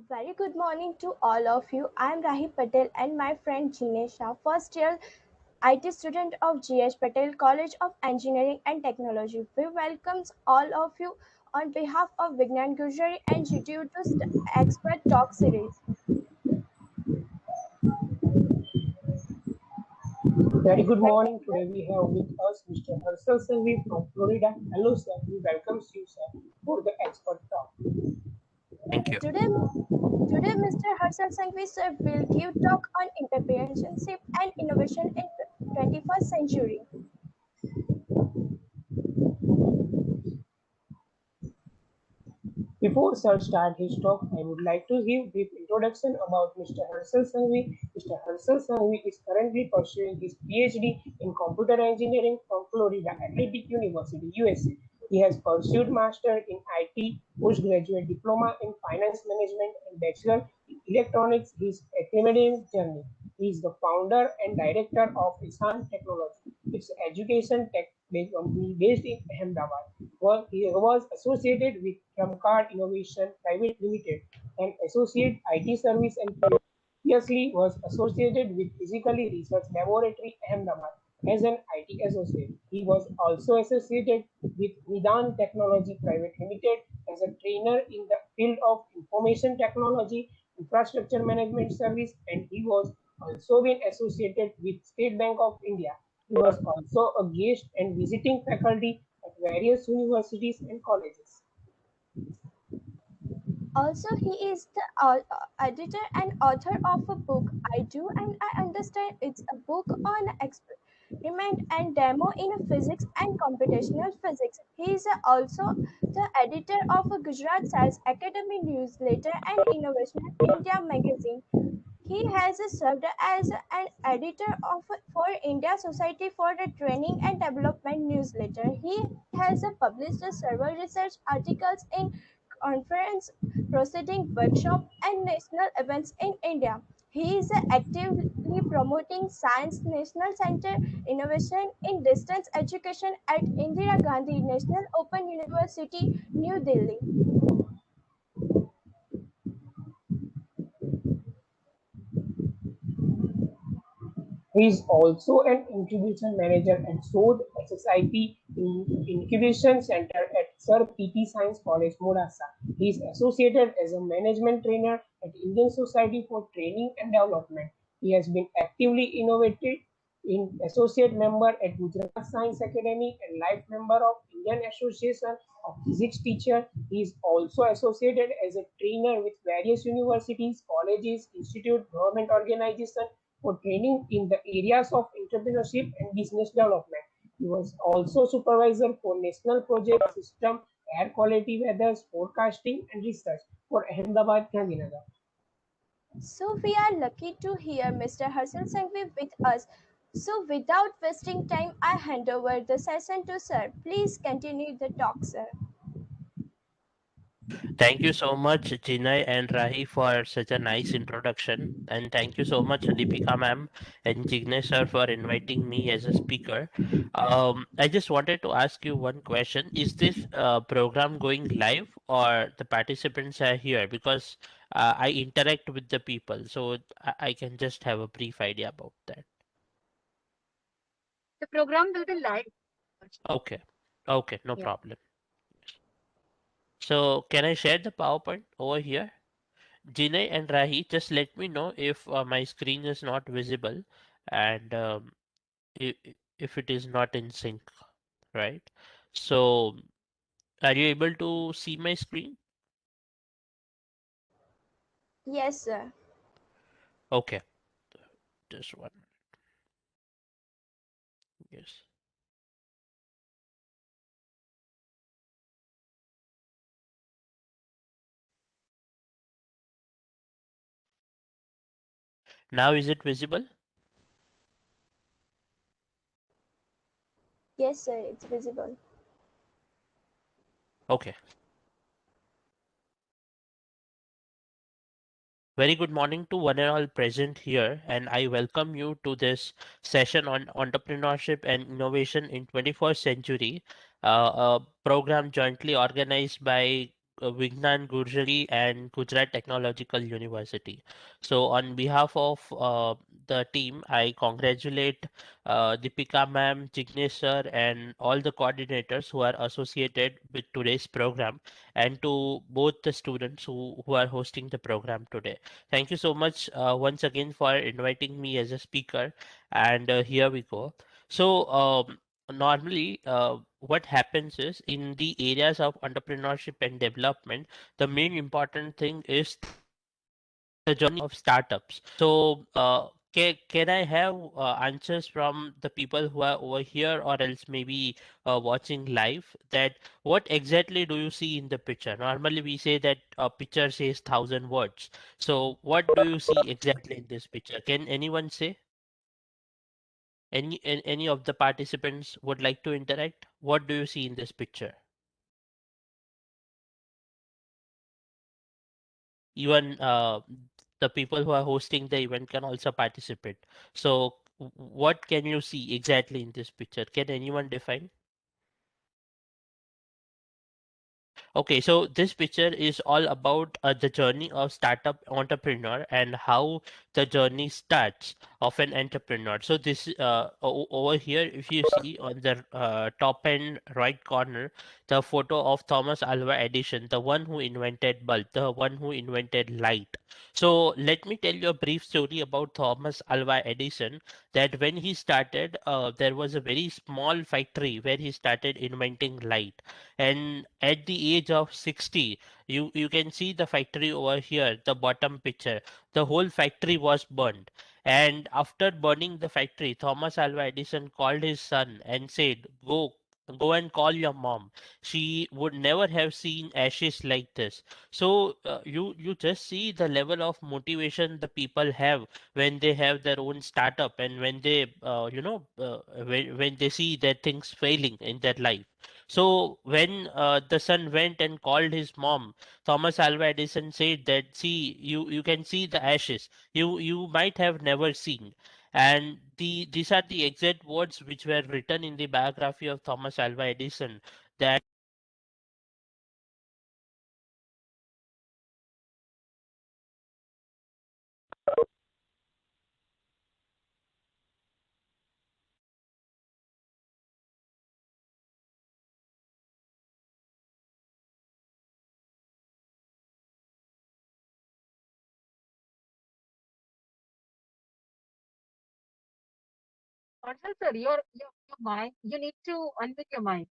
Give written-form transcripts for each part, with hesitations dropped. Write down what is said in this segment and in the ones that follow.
Very good morning to all of you. I am Rahi Patel and my friend Jinesha, first year IT student of GH Patel College of Engineering and Technology. We welcome all of you on behalf of Vigyan Gurjari and GTU to Expert Talk Series. Very good morning. Today we have with us Mr. Harshal Sanghvi from Florida. Hello, sir. We welcome you, sir, for the expert talk. Thank you. Today, today Mr. Harshal Sanghvi sir will give talk on entrepreneurship and innovation in 21st century. Before sir start his talk, I would like to give brief introduction about Mr. Harshal Sanghvi. Mr. Harshal Sanghvi is currently pursuing his PhD in computer engineering from Florida Atlantic University, USA. He has pursued master in IT, postgraduate diploma in finance management, and bachelor in electronics. His academic journey. He is the founder and director of Isan Technology. It's education tech-based company based in Ahmedabad. He was associated with Trumcard Innovation Private Limited and Associate IT Service and previously was associated with Physically Research Laboratory Ahmedabad as an IT associate. He was also associated with Nidan Technology Private Limited as a trainer in the field of information technology, infrastructure management service, and he was also been associated with State Bank of India. He was also a guest and visiting faculty at various universities and colleges. Also, he is the editor and author of a book, I Do and I Understand. It's a book on experiment and demo in physics and computational physics. He is also the editor of a Gujarat Science Academy newsletter and Innovation India magazine. He has served as an editor of for India Society for the Training and Development newsletter. He has published several research articles in conference proceeding workshop and national events in India. He is actively promoting Science National Center innovation in distance education at Indira Gandhi National Open University, New Delhi. He is also an incubation manager at SOD SSIP Incubation Center at Sir PT Science College, Modasa. He is associated as a management trainer at Indian Society for Training and Development. He has been actively innovated in associate member at Gujarat Science Academy and life member of Indian Association of Physics Teacher. He is also associated as a trainer with various universities, colleges, institute, government organizations for training in the areas of entrepreneurship and business development. He was also supervisor for national project system, air quality weather forecasting and research for Ahmedabad, Gandhinagar. So we are lucky to hear Mr. Harshal Sanghvi with us. So without wasting time, I hand over the session to sir. Please continue the talk, sir. Thank you so much, Jinay and Rahi, for such a nice introduction. And thank you so much, Deepika ma'am and Jignesh sir, for inviting me as a speaker. I just wanted to ask you one question. Is this program going live or the participants are here? Because I interact with the people, so I can just have a brief idea about that. The program will be live. Okay. Okay, no Yeah. problem. So can I share the PowerPoint over here? Jinay and Rahi, just let me know if my screen is not visible and if it is not in sync, right? So, are you able to see my screen? Yes, sir. Okay, just one. Yes. Now is it visible? Yes, sir. It's visible. Okay. Very good morning to one and all present here, and I welcome you to this session on entrepreneurship and innovation in 21st century, a program jointly organized by Vigyan, Gurjari, and Gujarat Technological University. So, on behalf of the team, I congratulate Deepika ma'am, Jignesh sir, and all the coordinators who are associated with today's program, and to both the students who are hosting the program today. Thank you so much once again for inviting me as a speaker. And here we go. So, normally, what happens is in the areas of entrepreneurship and development, the main important thing is the journey of startups. So, can I have answers from the people who are over here or else maybe watching live, that what exactly do you see in the picture? Normally, we say that a picture says thousand words. So, what do you see exactly in this picture? Can anyone say? Any of the participants would like to interact? What do you see in this picture? Even the people who are hosting the event can also participate. So, what can you see exactly in this picture? Can anyone define? Okay, so this picture is all about the journey of startup entrepreneur and how the journey starts of an entrepreneur. So this over here, if you see on the top end right corner, the photo of Thomas Alva Edison, the one who invented bulb, the one who invented light. So let me tell you a brief story about Thomas Alva Edison. That when he started, there was a very small factory where he started inventing light, and at the age of 60, you can see the factory over here, the bottom picture. The whole factory was burned, and after burning the factory, Thomas Alva Edison called his son and said, go and call your mom. She would never have seen ashes like this. So you just see the level of motivation the people have when they have their own startup, and when they when they see their things failing in their life. So when the son went and called his mom, Thomas Alva Edison said that, see, you can see the ashes. You might have never seen. And these are the exact words which were written in the biography of Thomas Alva Edison. That Harshal sir, your mic, you need to unmute your mic.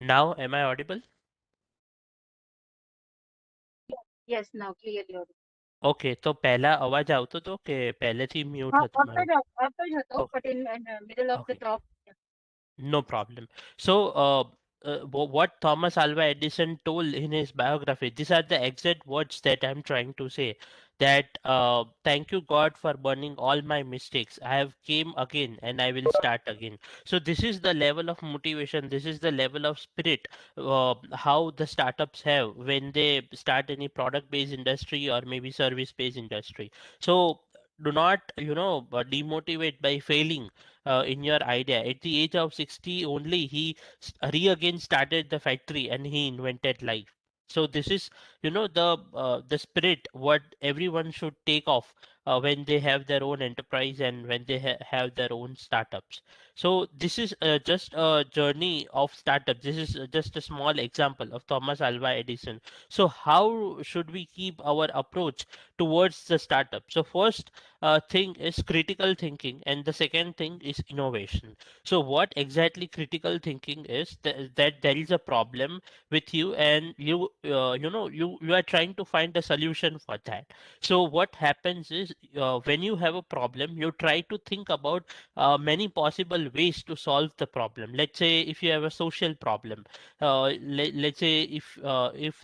now, am I audible? Yes, now clearly audible. Okay, તો પહેલા અવાજ આવતો હતો કે પહેલેથી mute હતું મારું? After Jato, but in middle of the okay. talk. No problem. So, what Thomas Alva Edison told in his biography, these are the exact words that I'm trying to say. That thank you God for burning all my mistakes. I have came again and I will start again. So this is the level of motivation. This is the level of spirit. How the startups have when they start any product-based industry or maybe service-based industry. So do not demotivate by failing in your idea. At the age of 60 only, he again started the factory and he invented life. So this is, the spirit what everyone should take off when they have their own enterprise and when they have their own startups. So this is just a journey of startup. This is just a small example of Thomas Alva Edison. So how should we keep our approach towards the startup? So first thing is critical thinking, and the second thing is innovation. So what exactly critical thinking is? That there is a problem with you, and you are trying to find a solution for that. So what happens is, when you have a problem, you try to think about many possible ways to solve the problem. Let's say if you have a social problem, let's say if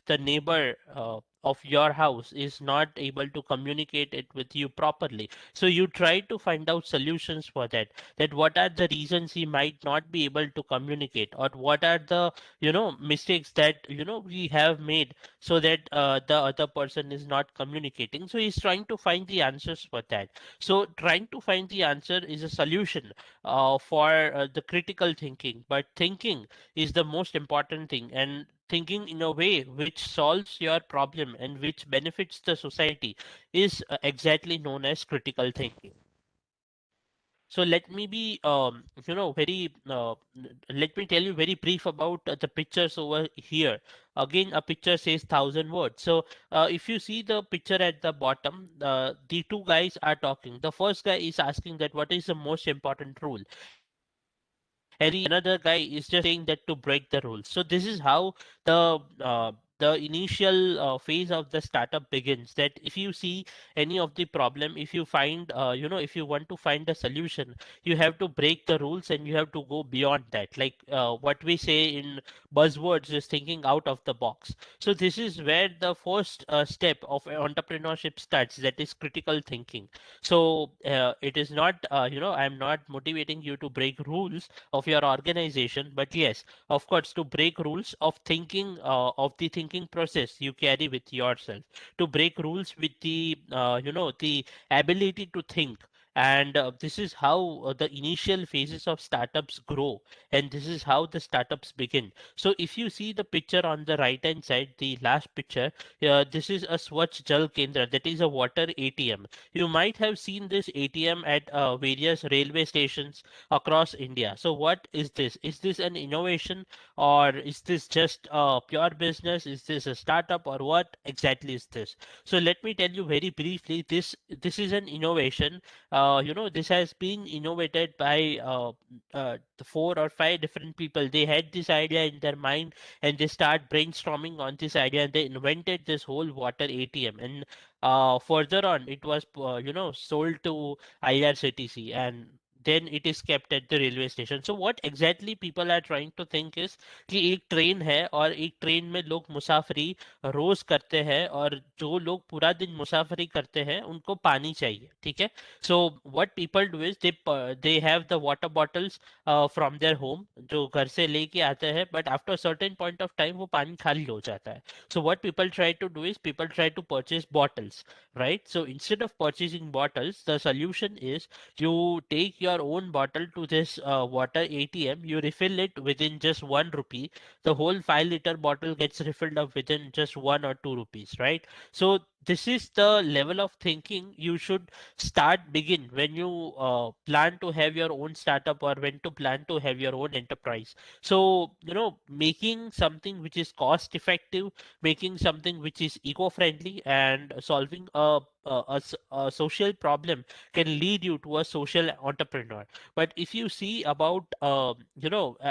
the neighbor of your house is not able to communicate it with you properly. So you try to find out solutions for that, that what are the reasons he might not be able to communicate, or what are the mistakes that we have made, so that the other person is not communicating. So he's trying to find the answers for that. So trying to find the answer is a solution for the critical thinking, but thinking is the most important thing, and thinking in a way which solves your problem and which benefits the society is exactly known as critical thinking. So let me be, let me tell you very brief about the pictures over here. Again, a picture says 1,000 words. So if you see the picture at the bottom, the two guys are talking. The first guy is asking that what is the most important rule, and the another guy is just saying that to break the rules. So this is how the the initial phase of the startup begins. That if you see any of the problem, if you find if you want to find a solution, you have to break the rules and you have to go beyond that. Like what we say in buzzwords is thinking out of the box. So this is where the first step of entrepreneurship starts, that is critical thinking. So it is not I'm not motivating you to break rules of your organization, but yes, of course, to break rules of thinking, of the thinking process you carry with yourself, to break rules with the the ability to think. And this is how the initial phases of startups grow, and this is how the startups begin. So if you see the picture on the right hand side, the last picture, this is a Swachh Jal Kendra, that is a water ATM. You might have seen this ATM at various railway stations across India. So what is this? Is this an innovation, or is this just a pure business? Is this a startup, or what exactly is this? So let me tell you very briefly. This is an innovation. This has been innovated by the 4 or 5 different people. They had this idea in their mind, and they start brainstorming on this idea, and they invented this whole water ATM. And further on, it was sold to IRCTC, and then it is kept at the railway station. So what exactly people are trying to think is कि एक train है और एक train में लोग मुसाफरी रोज करते हैं, और जो लोग पूरा दिन मुसाफरी करते हैं उनको पानी चाहिए, ठीक है. So what people do is they have the water bottles from their home, जो घर से लेके आते हैं, but after a certain point of time वो पानी खाली हो जाता है. So what people try to do is people try to purchase bottles, right? So instead of purchasing bottles, the solution is you take your own bottle to this water ATM, you refill it within just 1 rupee. The whole 5 liter bottle gets refilled up within just 1 or 2 rupees, right? So this is the level of thinking you should begin when you plan to have your own startup, or when to plan to have your own enterprise. So making something which is cost effective, making something which is eco-friendly, and solving a social problem can lead you to a social entrepreneur. But if you see about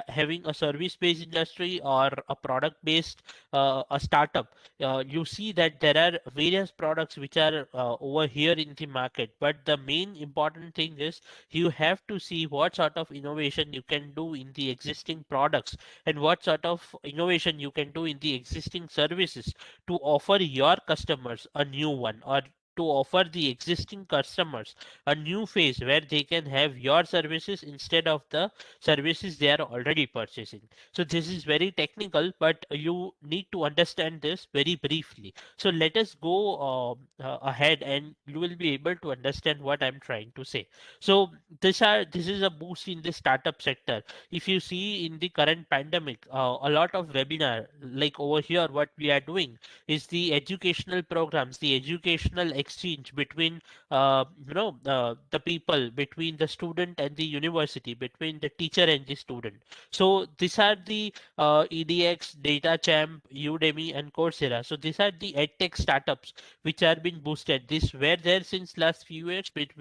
having a service based industry or a product based a startup, you see that there are various products which are over here in the market, but the main important thing is you have to see what sort of innovation you can do in the existing products, and what sort of innovation you can do in the existing services to offer your customers a new one, or to offer the existing customers a new phase where they can have your services instead of the services they are already purchasing. So this is very technical, but you need to understand this very briefly. So let us go ahead, and you will be able to understand what I'm trying to say. So this is a boost in the startup sector. If you see in the current pandemic, a lot of webinar, like over here what we are doing is the educational programs, the educational exchange between the people, between the student and the university, between the teacher and the student. So these are the EDX, DataChamp, Udemy, and Coursera. So these are the edtech startups which are being boosted. This were there since last few years, which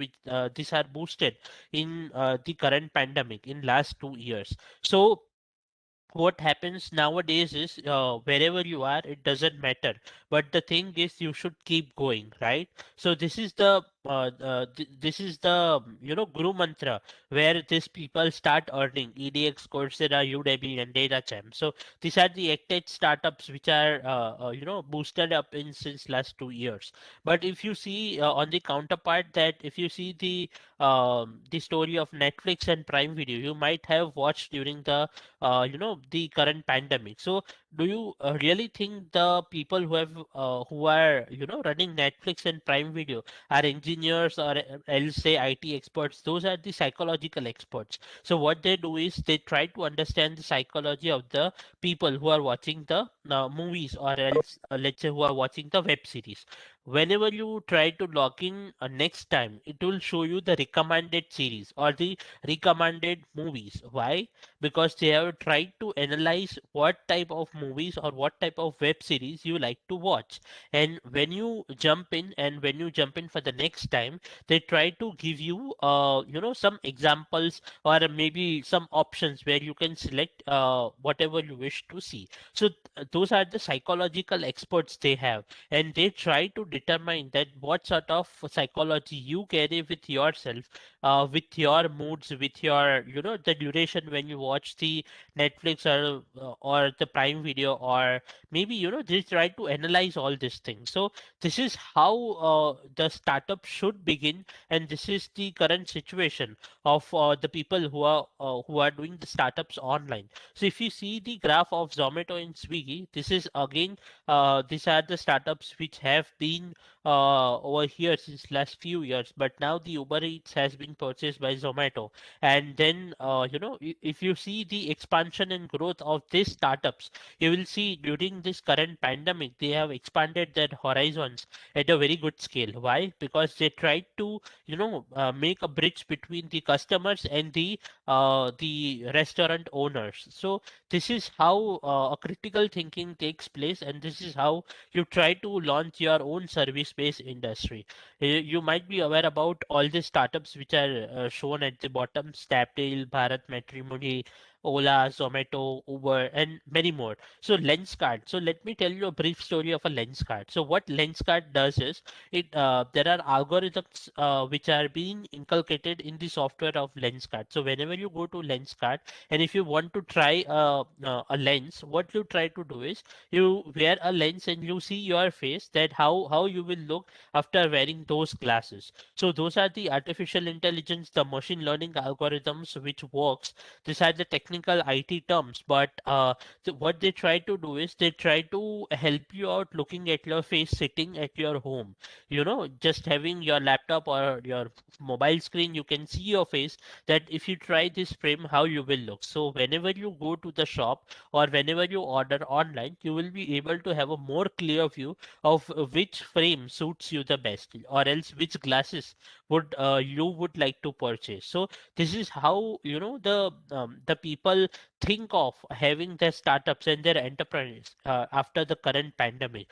these are boosted in the current pandemic in last 2 years. So what happens nowadays is wherever you are, it doesn't matter, but the thing is you should keep going, right? So this is the this is the guru mantra where these people start earning edx, coursera, udemy and datachamp. So these are the edtech startups which are boosted up in since last 2 years. But if you see on the counterpart, that if you see the story of netflix and prime video, you might have watched during the current pandemic. So do you really think the people who are running netflix and prime video are engineers, or else say IT experts? Those are the psychological experts. So what they do is they try to understand the psychology of the people who are watching the movies, or else let's say who are watching the web series. Whenever you try to log in next time, it will show you the recommended series or the recommended movies. Why? Because they have tried to analyze what type of movies or what type of web series you like to watch. And when you jump in for the next time, they try to give you some examples or maybe some options where you can select whatever you wish to see. So those are the psychological experts they have, and they try to determine that what sort of psychology you carry with yourself, with your moods, with your the duration when you watch the netflix or the prime video, or maybe they try to analyze all these things. So this is how the startup should begin, and this is the current situation of the people who are doing the startups online. So if you see the graph of zomato and swiggy, this is again these are the startups which have been over here since last few years, but now the uber eats has been purchased by zomato. And then if you see the expansion and growth of these startups, you will see during this current pandemic they have expanded their horizons at a very good scale. Why? Because they tried to make a bridge between the customers and the restaurant owners. So this is how a critical thinking takes place, and this is how you try to launch your own service based industry. You might be aware about all the startups which are shown at the bottom: Snapdeal, Bharat Matrimony, Ola, Zomato, Uber, and many more. So Lenscard. So let me tell you a brief story of a Lenscard. So what Lenscard does is there are algorithms which are being inculcated in the software of Lenscard. So whenever you go to Lenscard, and if you want to try a lens, what you try to do is you wear a lens and you see your face, that how you will look after wearing those glasses. So those are the artificial intelligence, the machine learning algorithms which works. These are the technical IT terms, but what they try to do is they try to help you out looking at your face sitting at your home. Just having your laptop or your mobile screen, you can see your face, that if you try this frame, how you will look. So whenever you go to the shop or whenever you order online, you will be able to have a more clear view of which frame suits you the best, or else which glasses would you would like to purchase. So this is how the people think of having their startups and their enterprise after the current pandemic.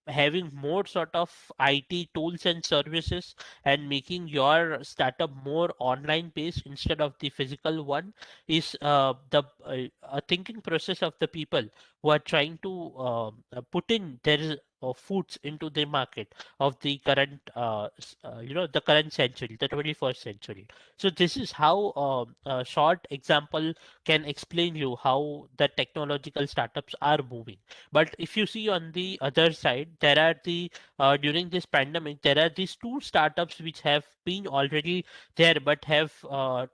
Having more sort of IT tools and services, and making your startup more online based instead of the physical one, is the a thinking process of the people who are trying to put in their foods into the market of the current the current century, the 21st century. So this is how a short example can explain you how the technological startups are moving. But if you see on the other side, there are the during this pandemic, there are these two startups which have been already there but have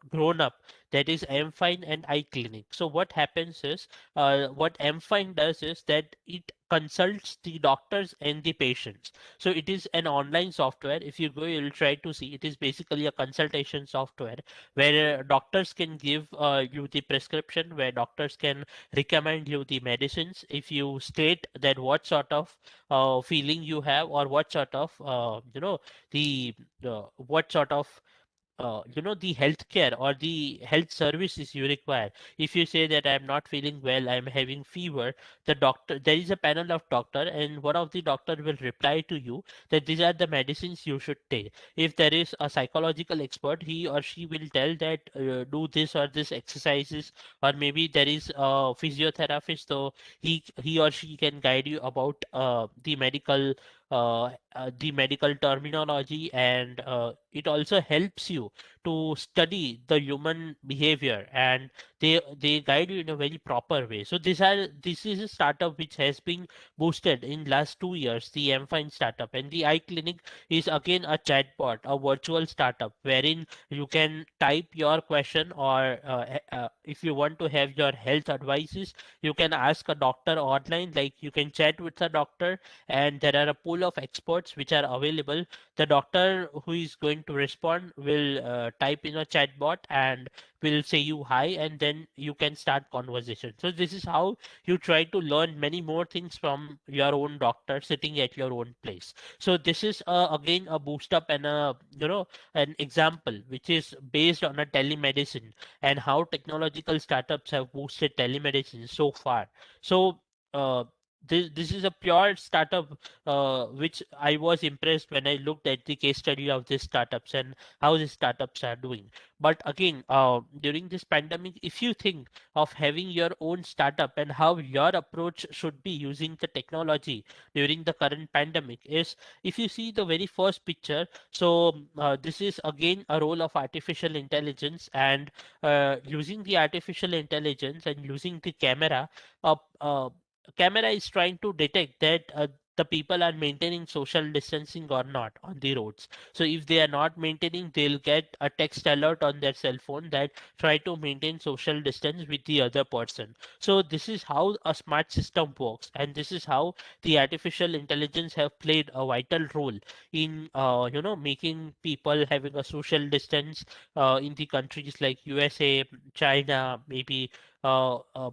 grown up. That is Mfine and iClinic. So what happens is, what Mfine does is that it consults the doctors and the patients. So it is an online software. If you go, you'll try to see. It is basically a consultation software where doctors can give you the prescription, where doctors can recommend you the medicines. If you state that what sort of feeling you have, or what sort of the what sort of the healthcare or the health services you require. If you say that I'm not feeling well, I'm having fever, there is a panel of doctor, and one of the doctor will reply to you that these are the medicines you should take. If there is a psychological expert, he or she will tell that do this or this exercises, or maybe there is a physiotherapist, so he or she can guide you about the medical the medical terminology, and it also helps you to study the human behavior, and they guide you in a very proper way. So this is a startup which has been boosted in last 2 years, the mfine startup. And the iClinic is again a chatbot, a virtual startup wherein you can type your question, or if you want to have your health advices, you can ask a doctor online, like you can chat with a doctor, and there are a pool of experts which are available. The doctor who is going to respond will type in a chatbot and will say you hi, and then you can start conversation. So this is how you try to learn many more things from your own doctor sitting at your own place. So this is again a boost up and a, an example which is based on a telemedicine, and how technological startups have boosted telemedicine so far. So uh, this is a pure startup, which I was impressed when I looked at the case study of these startups and how these startups are doing. But again, during this pandemic, if you think of having your own startup and how your approach should be using the technology during the current pandemic is, if you see the very first picture, so this is again a role of artificial intelligence, and using the artificial intelligence and using the camera, uh, uh, camera is trying to detect that the people are maintaining social distancing or not on the roads. So if they are not maintaining, they'll get a text alert on their cell phone that try to maintain social distance with the other person. So this is how a smart system works, and this is how the artificial intelligence have played a vital role in making people having a social distance in the countries like USA, China, maybe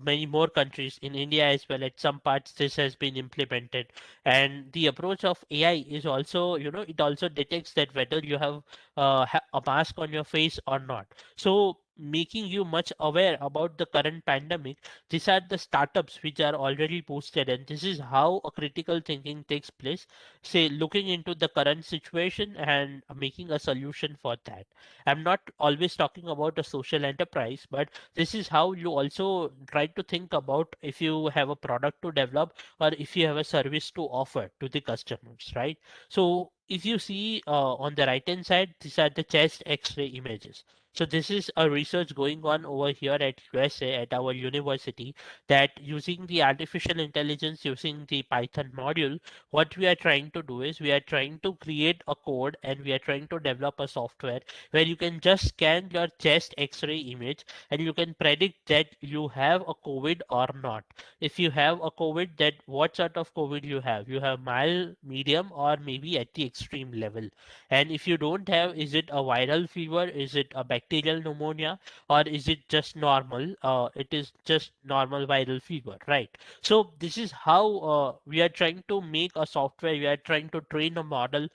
many more countries, in India as well. At some parts, this has been implemented, and the approach of AI is also, it also detects that whether you have a mask on your face or not. So making you much aware about the current pandemic. These are the startups which are already boosted, and this is how a critical thinking takes place. Say, looking into the current situation and making a solution for that. I'm not always talking about a social enterprise, but this is how you also try to think about if you have a product to develop or if you have a service to offer to the customers, right? So if you see on the right hand side, these are the chest x-ray images. So this is a research going on over here at USA at our university, that using the artificial intelligence, using the Python module, what we are trying to do is we are trying to create a code, and we are trying to develop a software where you can just scan your chest x-ray image, and you can predict that you have a COVID or not. If you have a COVID, that what sort of COVID you have. You have mild, medium, or maybe at the extreme level. And if you don't have, is it a viral fever? Is it a bacterial pneumonia? Or is it just normal? It is just normal viral fever, right? So this is how we are trying to make a software. We are trying to train a model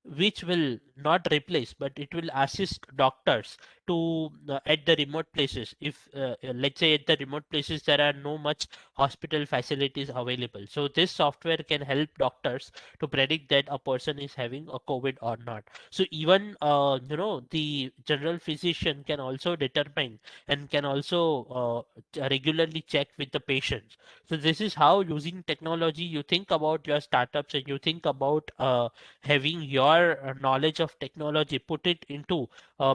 which will not replace, but it will assist doctors to at the remote places. If let's say at the remote places there are no much hospital facilities available, so this software can help doctors to predict that a person is having a COVID or not. So even the general physician can also determine and can also regularly check with the patients. So this is how, using technology, you think about your startups, and you think about having your knowledge of technology, put it into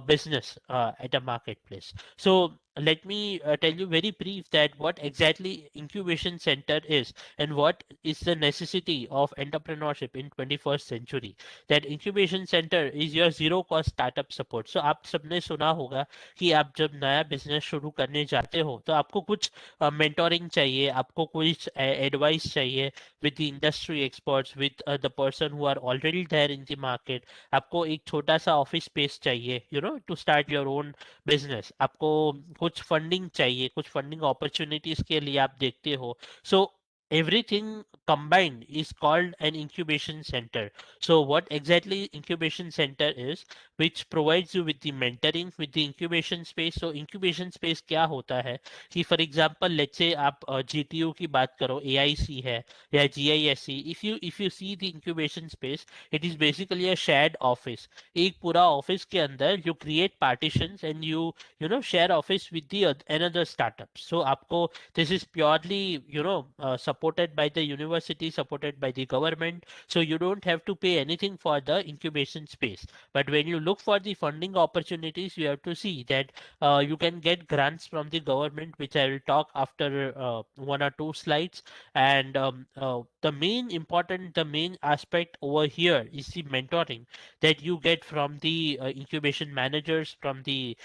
business at a marketplace. So let me tell you very brief that what exactly incubation center is, and what is the necessity of entrepreneurship in 21st century. That incubation center is your zero cost startup support. So आप सबने सुना होगा कि आप जब नया business शुरू करने जाते हो तो आपको कुछ मेंटोरिंग चाहिए, आपको कुछ एडवाइस चाहिए with the industry experts, with the person who are already there in the market. आपको एक छोटा सा ऑफिस स्पेस चाहिए, to start your own business. आपको कुछ फंडिंग चाहिए, कुछ फंडिंग अपॉर्चुनिटीज के लिए आप देखते हो. सो everything combined is called an incubation center. So what exactly incubation center is, which provides you with the mentoring, with the incubation space. So incubation space क्या होता है कि फॉर एग्जांपल लेट्स से आप जीटीयू की बात करो, AIC है या GISC. If you see the incubation space, it is basically a shared office. एक पूरा ऑफिस के अंदर you create partitions and you know share office with the another startup. So आपको, this is purely supported by the university university supported by the government, so you don't have to pay anything for the incubation space. But when you look for the funding opportunities, you have to see that you can get grants from the government, which I will talk after one or two slides. And the main aspect over here is the mentoring that you get from the incubation managers, from the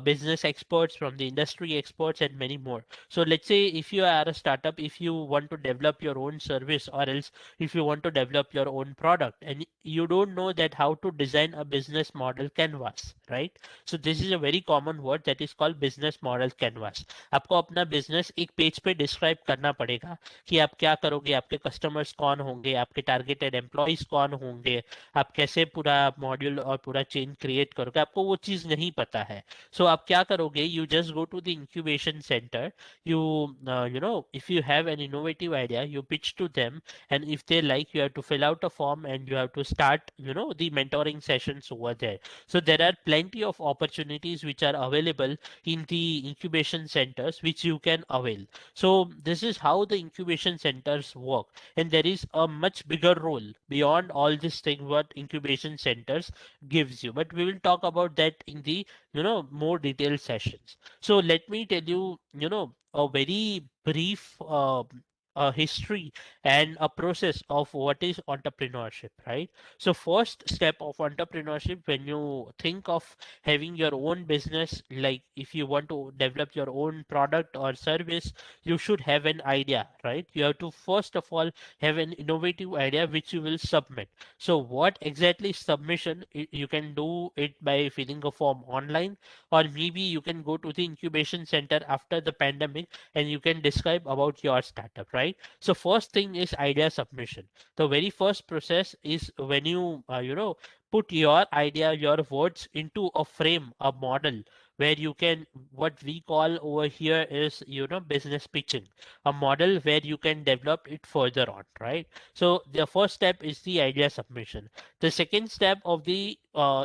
business experts, from the industry experts, and many more. So let's say if you are a startup, if you want to develop your own service, or else if you want to develop your own product, and you don't know that how to design a business model canvas, right? So this is a very common word that is called business model canvas. आपको अपना business एक page पे describe करना पड़ेगा कि आप क्या करोगे, आपके कस्टमर्स कौन होंगे, आपके टारगेटेड एम्प्लॉयज कौन होंगे, आप कैसे पूरा मॉड्यूल और पूरा चेन क्रिएट करोगे, आपको वो चीज नहीं पता है. सो आप क्या करोगे, you just go to the incubation centre, you if you have an innovative idea, you pitch to them, and if they like, you have to fill out a form and you have to start the mentoring sessions over there. So there are plenty of opportunities which are available in the incubation centers which you can avail. So this is how the incubation centers work, and there is a much bigger role beyond all this thing what incubation centers gives you, but we will talk about that in the more detailed sessions. So let me tell you, a very brief history and a process of what is entrepreneurship, right? So first step of entrepreneurship, when you think of having your own business, like if you want to develop your own product or service, you should have an idea, right? You have to first of all have an innovative idea which you will submit. So what exactly submission? You can do it by filling a form online, or maybe you can go to the incubation center after the pandemic and you can describe about your startup, right? So first thing is idea submission. The very first process is when you put your idea, your words into a frame, a model, where you can, what we call over here is business pitching, a model where you can develop it further on, right? So the first step is the idea submission. The second step of the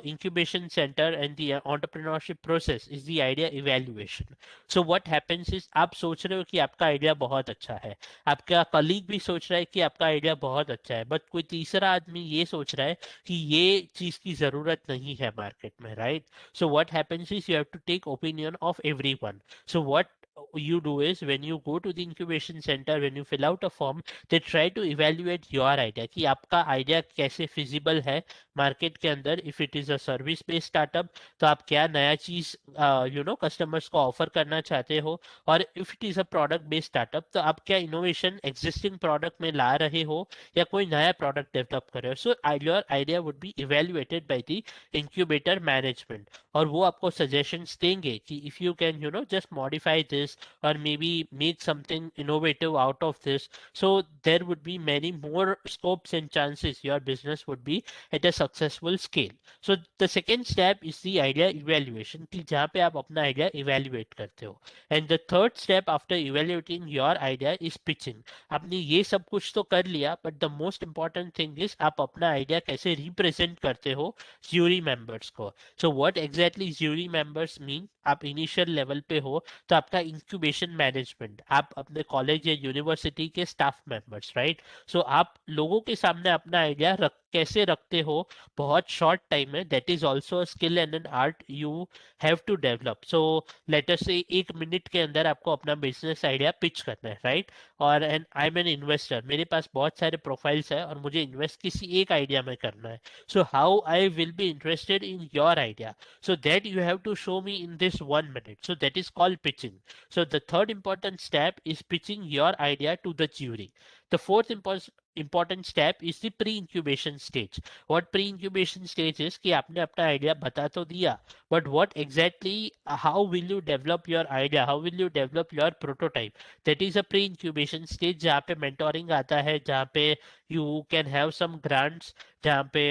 incubation center and the entrepreneurship process is the idea evaluation. So what happens is, आप सोच रहे हो कि आपका idea बहुत अच्छा है, आपका कलीग भी सोच रहा है कि आपका आइडिया बहुत अच्छा है, बट कोई तीसरा आदमी ये सोच रहा है कि ये चीज की जरूरत नहीं है मार्केट में, right? So what happens is, you have to take opinion of everyone. So what you do is, when you go to the incubation center, when you fill out a form, they try to evaluate your idea कि आपका idea कैसे feasible है market के अंदर. If it is a service based startup, तो आप क्या नया चीज कस्टमर्स को ऑफर करना चाहते हो, और if it is a product based startup, तो आप क्या इनोवेशन एग्जिस्टिंग प्रोडक्ट में ला रहे हो या कोई नया प्रोडक्ट डेवलप कर रहे हो. So your idea would be evaluated by the incubator management, और वो आपको सजेशंस देंगे कि if you can just modify this, or maybe make something innovative out of this, so there would be many more scopes and chances your business would be at a successful scale. So the second step is the idea evaluation, कि जहाँ पे आप अपना idea evaluate करते हो. And the third step after evaluating your idea is pitching. आपने ये सब कुछ तो कर लिया, but the most important thing is आप अपना idea कैसे represent करते हो jury members को. So what exactly jury members mean? आप initial level पे हो तो आपका इंक्यूबेशन मैनेजमेंट, आप अपने कॉलेज या यूनिवर्सिटी के स्टाफ मेंबर्स, राइट? सो आप लोगों के सामने अपना आइडिया कैसे रखते हो बहुत शॉर्ट टाइम में, that is also skill and an art you have to develop. So let us say 1 minute के अंदर आपको अपना बिजनेस आइडिया पिच करना है, राइट? और and I am an investor, मेरे पास बहुत सारे प्रोफाइल्स है और मुझे इन्वेस्ट किसी एक आइडिया में करना है. So how I will be interested in your idea, so that you have to show me in this 1 minute. So that is called pitching. So the third important step is pitching your idea to the jury. The fourth important step is the pre-incubation stage. What pre-incubation stage is कि आपने अपना idea बता तो दिया, but what exactly, how will you develop your idea, how will you develop your prototype? That is a pre-incubation stage, जहाँ पे mentoring आता है, जहाँ पे you can have some grants, जहाँ पे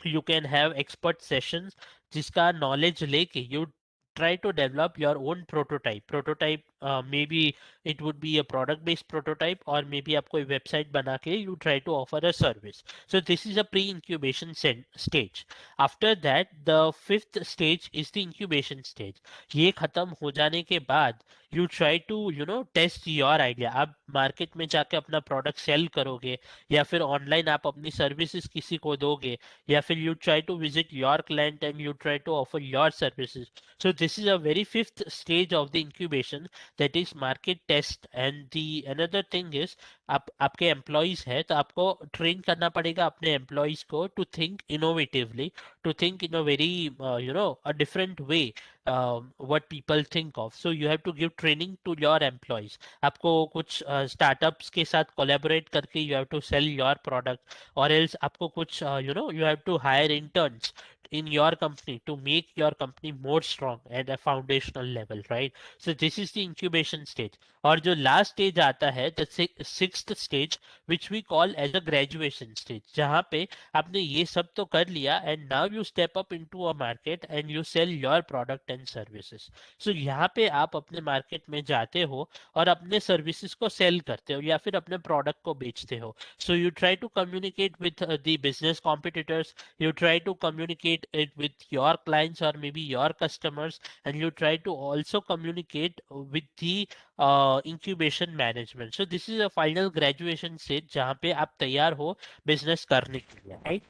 you can have expert sessions जिसका knowledge लेके you try to develop your own prototype. Prototype maybe it would be a product based prototype, or maybe आप कोई website बना के you try to offer a service. So this is a pre-incubation stage. After that, the fifth stage is the incubation stage. ये खत्म हो जाने के बाद you try to test your idea. आप market में जाके अपना product sell करोगे, या फिर online आप अपनी services किसी को दोगे, या फिर you try to visit your client and you try to offer your services. So this is a very fifth stage of the incubation, that is market test. And the another thing is, आप आपके employees है तो आपको train करना पड़ेगा अपने employees को to think innovatively, to think in a very a different way, what people think of. So you have to give training to your employees. आपको कुछ startups के साथ collaborate करके you have to sell your product, or else आपको कुछ you have to hire interns in your company to make your company more strong at a foundational level, right? So this is the incubation stage. और जो last stage आता है, the sixth stage, which we call as a graduation stage, जहाँ पे आपने ये सब तो कर लिया, and now you step up into a market and you sell your product and services. So यहाँ पे आप अपने market में जाते हो और अपने services को sell करते हो या फिर अपने product को बेचते हो. So you try to communicate with the business competitors, you try to communicate it with your clients or maybe your customers, and you try to also communicate with the incubation management. So this is a final graduation stage जहाँ पे आप तैयार हो business करने के लिए, right?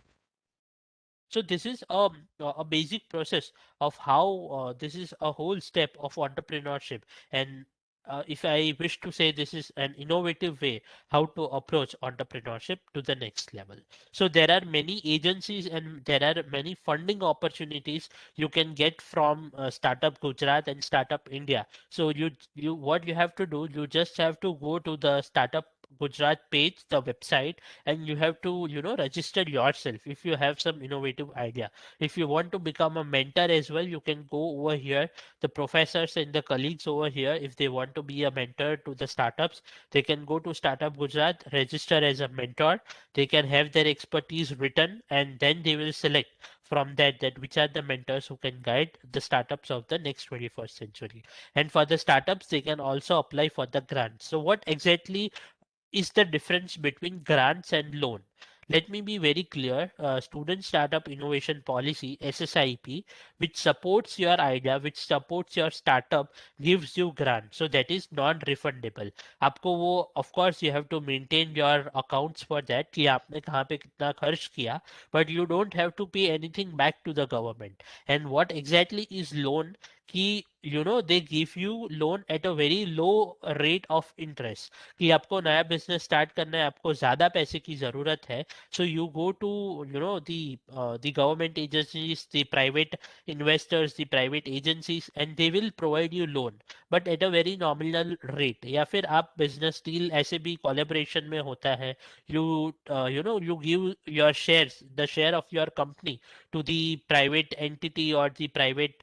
So this is a basic process of how this is a whole step of entrepreneurship. And if I wish to say, this is an innovative way how to approach entrepreneurship to the next level. So there are many agencies and there are many funding opportunities you can get from Startup Gujarat and Startup India. So you what you have to do, you just have to go to the Startup Gujarat page, the website, and you have to register yourself if you have some innovative idea. If you want to become a mentor as well, you can go over here. The professors and the colleagues over here, if they want to be a mentor to the startups, they can go to Startup Gujarat, register as a mentor. They can have their expertise written, and then they will select from that which are the mentors who can guide the startups of the next 21st century. And for the startups, they can also apply for the grants. So what exactly is the difference between grants and loan? Let me be very clear. Student Startup Innovation Policy (SSIP), which supports your idea, which supports your startup, gives you grant. So that is non-refundable. आपको वो, of course, you have to maintain your accounts for that कि आपने कहाँ पे कितना खर्च किया, but you don't have to pay anything back to the government. And what exactly is loan? कि they give you loan at a very low rate of interest. कि आपको नया बिजनेस स्टार्ट करना है, आपको ज्यादा पैसे की जरूरत है, so you go to the government agencies, the private investors, the private agencies, and they will provide you loan, but at a very nominal rate. या फिर आप बिजनेस डील ऐसे भी कोलेबोरेशन में होता है, you you give your shares, the share of your company, to the private entity or the private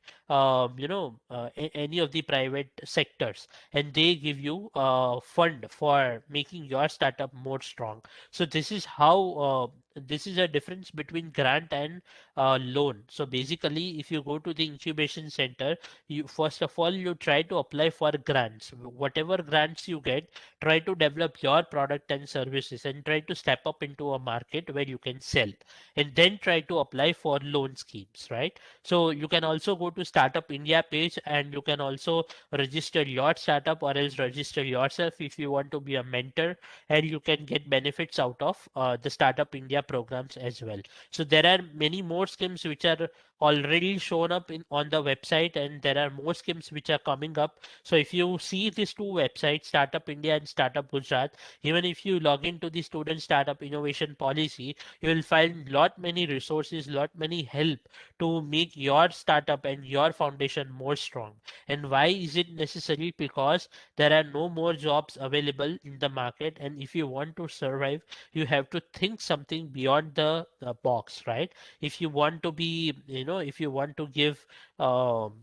any of the private sectors, and they give you a fund for making your startup more strong. So this is how this is a difference between grant and loan. So basically, if you go to the incubation center, you first of all you try to apply for grants. Whatever grants you get, try to develop your product and services and try to step up into a market where you can sell, and then try to apply for loan schemes, right? So you can also go to Startup India page, and you can also register your startup or else register yourself if you want to be a mentor, and you can get benefits out of the Startup India programs as well. So there are many more schemes which are already shown up in on the website, and there are more schemes which are coming up. So if you see these two websites, Startup India and Startup Gujarat, even if you log into the Student Startup Innovation Policy, you will find lot many resources, lot many help to make your startup and your foundation more strong. And why is it necessary? Because there are no more jobs available in the market, and if you want to survive, you have to think something beyond the box, right? If you want to be, if you want to give um,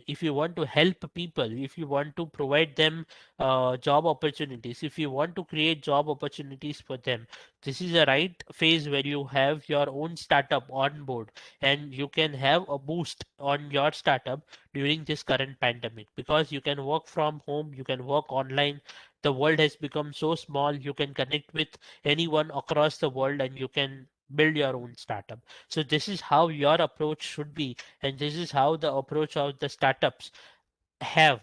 if you want to help people, if you want to provide them job opportunities, if you want to create job opportunities for them, this is the right phase where you have your own startup on board and you can have a boost on your startup during this current pandemic, because you can work from home, you can work online. The world has become so small, you can connect with anyone across the world and you can build your own startup. So this is how your approach should be, and this is how the approach of the startups have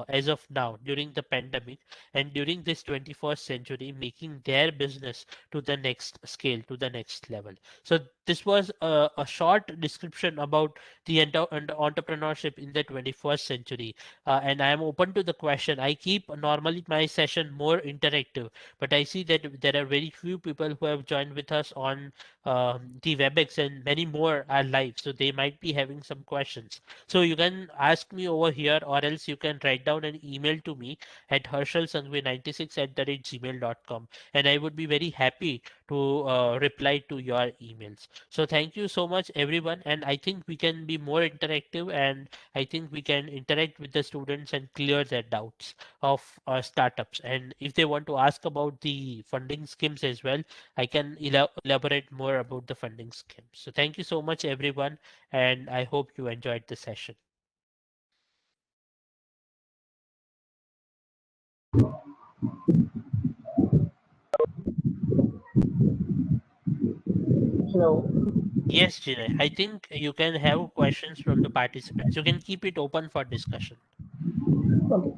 as of now during the pandemic and during this 21st century, making their business to the next scale, to the next level. So this was a short description about the entrepreneurship in the 21st century. And I am open to the question. I keep normally my session more interactive, but I see that there are very few people who have joined with us on the WebEx, and many more are live, so they might be having some questions. So you can ask me over here, or else you can write down an email to me at harshalsanghvi96@gmail.com, and I would be very happy to reply to your emails. So thank you so much, everyone, and I think we can be more interactive, and I think we can interact with the students and clear their doubts of startups. And if they want to ask about the funding schemes as well, I can elaborate more about the funding schemes. So thank you so much, everyone, and I hope you enjoyed the session. Hello. Yes, Jinay, I think you can have questions from the participants. You can keep it open for discussion. Okay.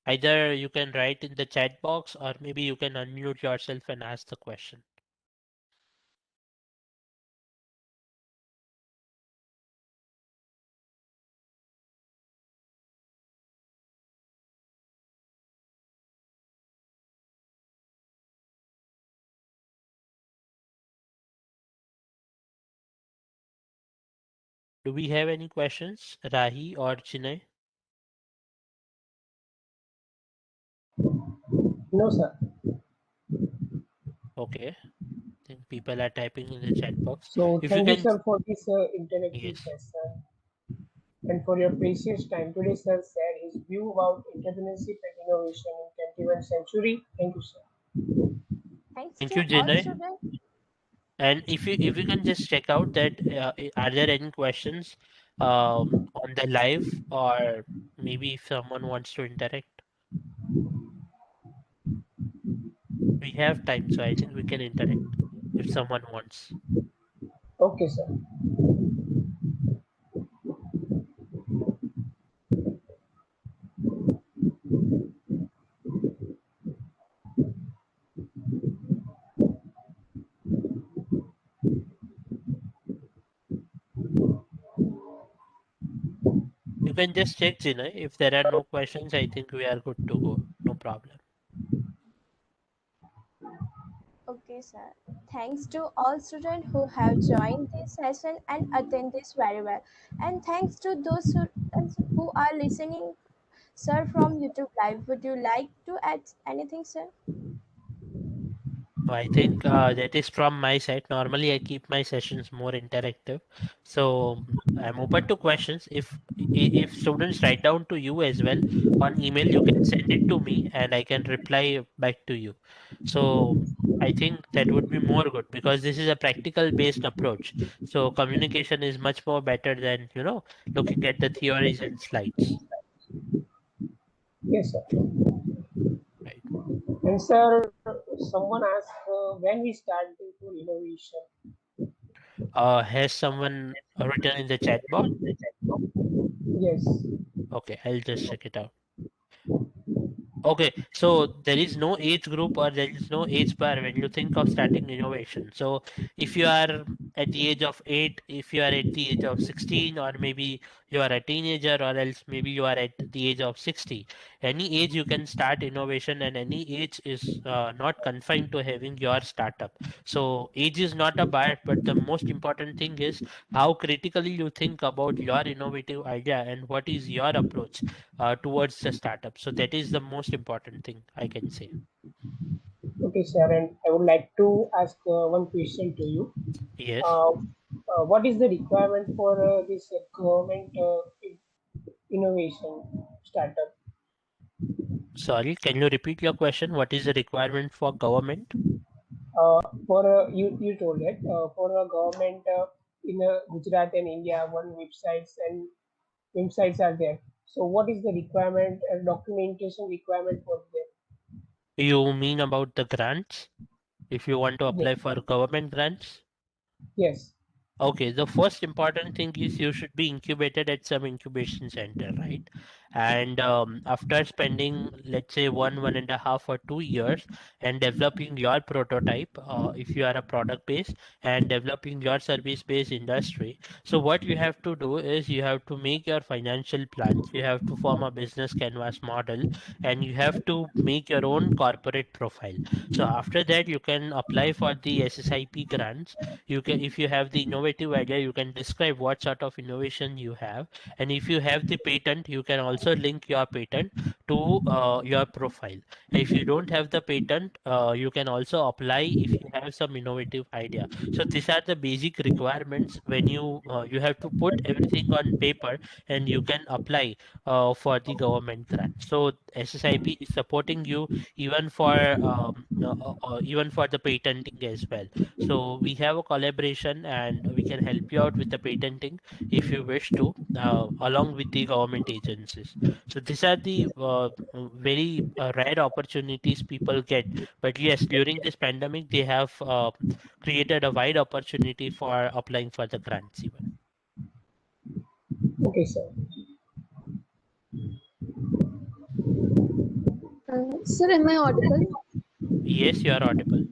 Either you can write in the chat box or maybe you can unmute yourself and ask the question. Do we have any questions, Rahi or Chinay? No, sir. Okay, I think people are typing in the chat box. So If you thank you, can, sir, for this interactive yes. session and for your precious time. Today, sir shared his view about entrepreneurship and innovation in 21st century. Thank you, sir. Thanks Thank to you, all Jinay. students. And if you can just check out that are there any questions on the live, or maybe if someone wants to interact, we have time, so I think we can interact if someone wants. Okay, sir. You can just check, Jinay. If there are no questions, I think we are good to go. No problem. Okay, sir. Thanks to all students who have joined this session and attend this very well. And thanks to those students who are listening, sir, from YouTube Live. Would you like to add anything, sir? I think that is from my side. Normally, I keep my sessions more interactive, so I'm open to questions. If students write down to you as well on email, you can send it to me and I can reply back to you. So I think that would be more good because this is a practical based approach. So communication is much more better than looking at the theories and slides. Yes, sir. Right. And sir, someone asked when we start into innovation. Has someone written in the chat box? Yes. Okay, I'll just check it out. Okay, so there is no age group or there is no age bar when you think of starting innovation. So if you are at the age of 8, if you are at the age of 16, or maybe you are a teenager, or else maybe you are at the age of 60, any age you can start innovation, and any age is not confined to having your startup. So age is not a bar, but the most important thing is how critically you think about your innovative idea and what is your approach towards the startup. So that is the most important thing I can say. Okay, sir, and I would like to ask one question to you. Yes. Uh, what is the requirement for this government innovation startup? Sorry, can you repeat your question? What is the requirement for government? For you told it for a government in Gujarat and India, one websites are there. So, what is the requirement, documentation requirement for them? You mean about the grants? If you want to Yes, apply for government grants? yes, Okay, the first important thing is you should be incubated at some incubation center, right? And after spending, let's say, 1.5 or 2 years and developing your prototype, if you are a product base and developing your service based industry, so what you have to do is you have to make your financial plans, you have to form a business canvas model, and you have to make your own corporate profile. So after that, you can apply for the SSIP grants. You can, if you have the innovative idea, you can describe what sort of innovation you have, and if you have the patent, you can also link your patent to your profile. If you don't have the patent, you can also apply if you have some innovative idea. So these are the basic requirements when you have to put everything on paper, and you can apply for the government grant. So SSIP is supporting you even for even for the patenting as well. So we have a collaboration and we can help you out with the patenting if you wish to, along with the government agencies. So these are the very rare opportunities people get. But yes, during this pandemic, they have created a wide opportunity for applying for the grants even. okay, sir. Sir, am I audible? Yes, you are audible.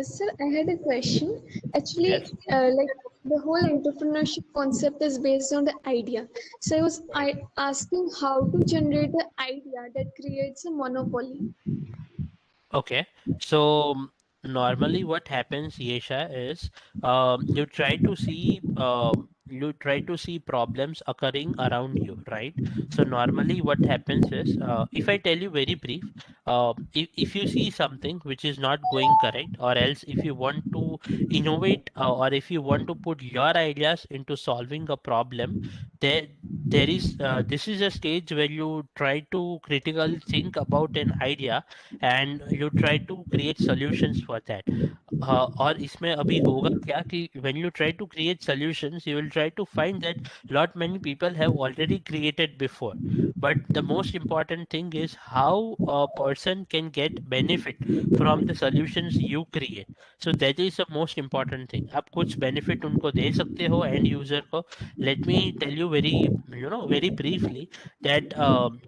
Sir, I had a question. Actually, Yes. like the whole entrepreneurship concept is based on the idea. So I asking how to generate an idea that creates a monopoly. Okay, so normally what happens, Yesha, is you try to see problems occurring around you, right? So normally what happens is, if I tell you very brief, if you see something which is not going correct, or else if you want to innovate, or if you want to put your ideas into solving a problem, there there is this is a stage where you try to critically think about an idea and you try to create solutions for that. और इसमें अभी होगा क्या कि when you try to create solutions, you will try to find that lot many people have already created before. But the most important thing is how a person can get benefit from the solutions you create. So that is the most important thing. आप कुछ benefit उनको दे सकते हो end user को. Let me tell you very briefly that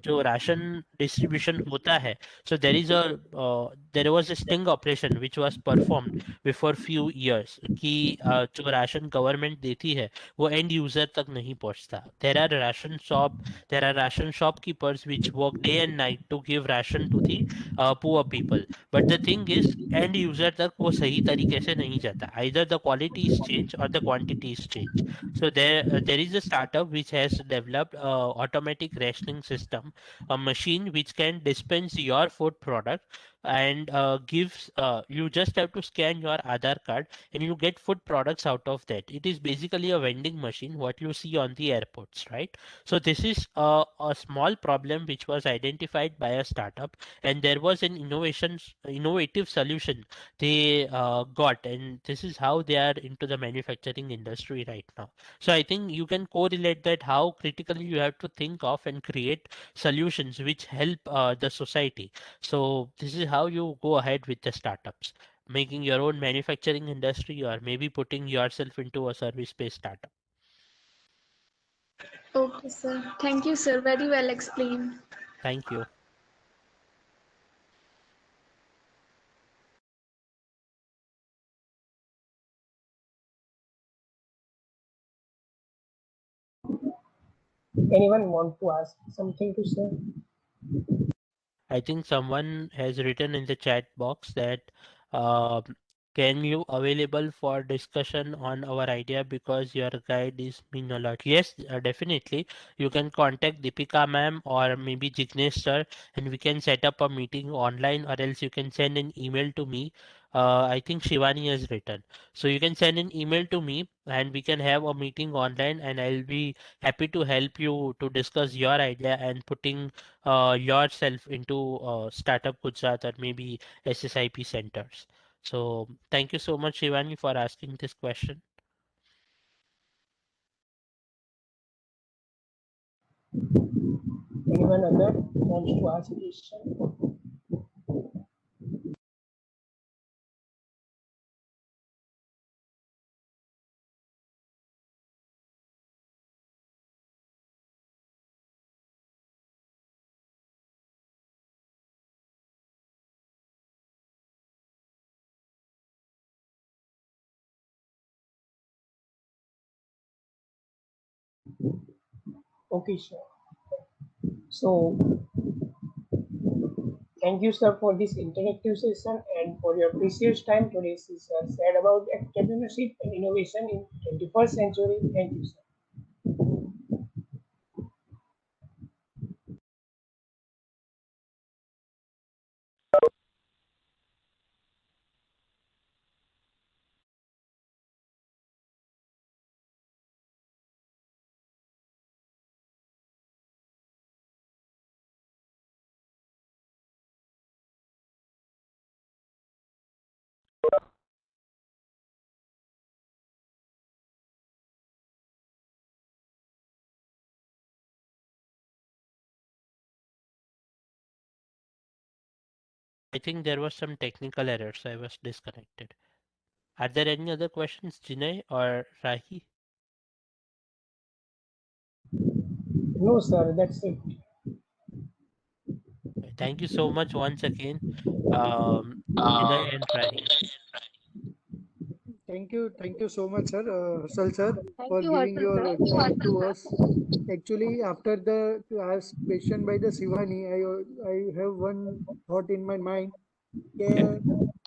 जो ration distribution होता है, so there was a sting operation which was performed before few years कि जो राशन गवर्नमेंट देती है वो एंड यूजर तक नहीं पहुंचता. There are ration shopkeepers which work day and night to give ration to the poor people. But the thing is and user तक वो सही तरीके से नहीं जाता. Either the quality is changed or the quantity is changed. So there is a startup which has developed a automatic rationing system, a machine which can dispense your food product and gives you just have to scan your Aadhaar card and you get food products out of that. It is basically a vending machine what you see on the airports, right? So this is a small problem which was identified by a startup, and there was an innovative solution they got, and this is how they are into the manufacturing industry right now. So I think you can correlate that how critically you have to think of and create solutions which help the society. So this is how you go ahead with the startups, making your own manufacturing industry or maybe putting yourself into a service-based startup. Okay, sir. Thank you, sir. Very well explained. Thank you. Anyone want to ask something to say? I think someone has written in the chat box that um can you available for discussion on our idea because your guide is mean a lot? Yes, definitely. You can contact Deepika ma'am or maybe Jignesh sir, and we can set up a meeting online, or else you can send an email to me. I think Shivani has written. So you can send an email to me and we can have a meeting online, and I'll be happy to help you to discuss your idea and putting yourself into Startup Gujarat or maybe SSIP centers. So thank you so much, Shivani, for asking this question. Anyone other wants to ask a question? Okay, sure. So thank you, sir, for this interactive session and for your precious time today, sir. Said about entrepreneurship and innovation in 21st century. Thank you, sir. I think there was some technical errors. I was disconnected. Are there any other questions, Jinay or Rahi? No, sir, that's it. Thank you so much once again, um, Jinay and Rahi. Thank you so much, sir, Harshal sir, Thank for you, giving Harshal sir. your time to us. Actually, after the to ask question by the Sivani, I have one thought in my mind. Okay. Yeah,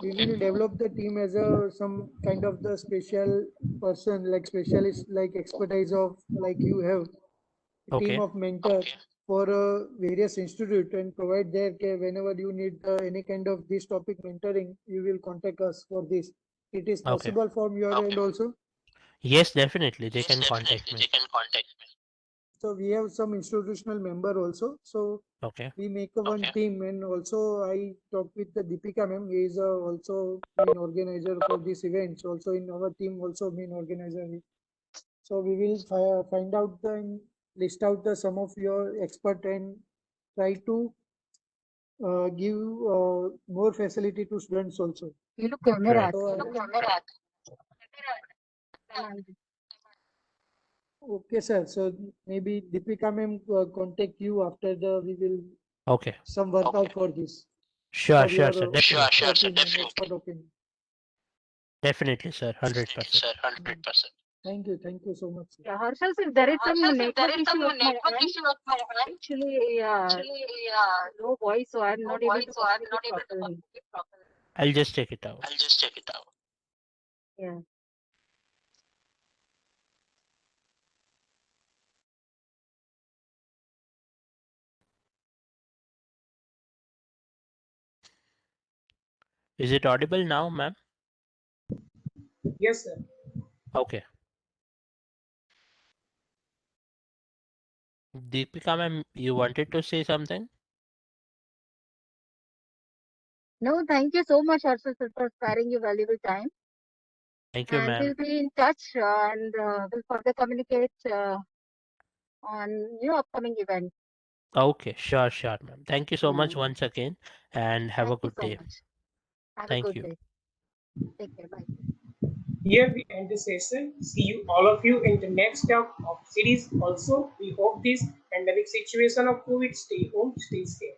we will develop the team as a some kind of the special person, like specialist, like expertise of like you have a team Okay. of mentor for various institute and provide their care whenever you need any kind of this topic mentoring. You will contact us for this. It is Okay. possible from your end also. Yes, definitely. They can contact me. So we have some institutional member also. So Okay. we make a one team, and also I talked with the Deepika ma'am. He is also main organizer for this event. Also in our team, also main organizer. So we will find out the list out the some of your expert and try to give more facility to students also. You look camera. Right. So okay, sir. So maybe Deepika ma'am contact you after the we will Okay. some workout for this Sure, for sure, your sir. Definitely. opinion, expert opinion. Definitely, sir. 100%. Mm. Thank you so much, sir. Yeah, Harshal sir, there is some network issue of my end. Actually, no voice, so I'm not able to communicate properly. I'll just check it out. Yeah. Is it audible now, ma'am? Yes, sir. Okay. Deepika, ma'am, you wanted to say something? No, thank you so much, Harshal sir, for sparing your valuable time. Thank you, And ma'am. we'll be in touch and we'll further communicate on upcoming events. Okay, sure, sure, ma'am. Thank you so much Mm. once again and have a Thank you good so day. much. Have a Thank good you. day. Take care. Bye. Here we end the session. See you all of you in the next talk of series. Also, we hope this pandemic situation of COVID stay home, stay safe.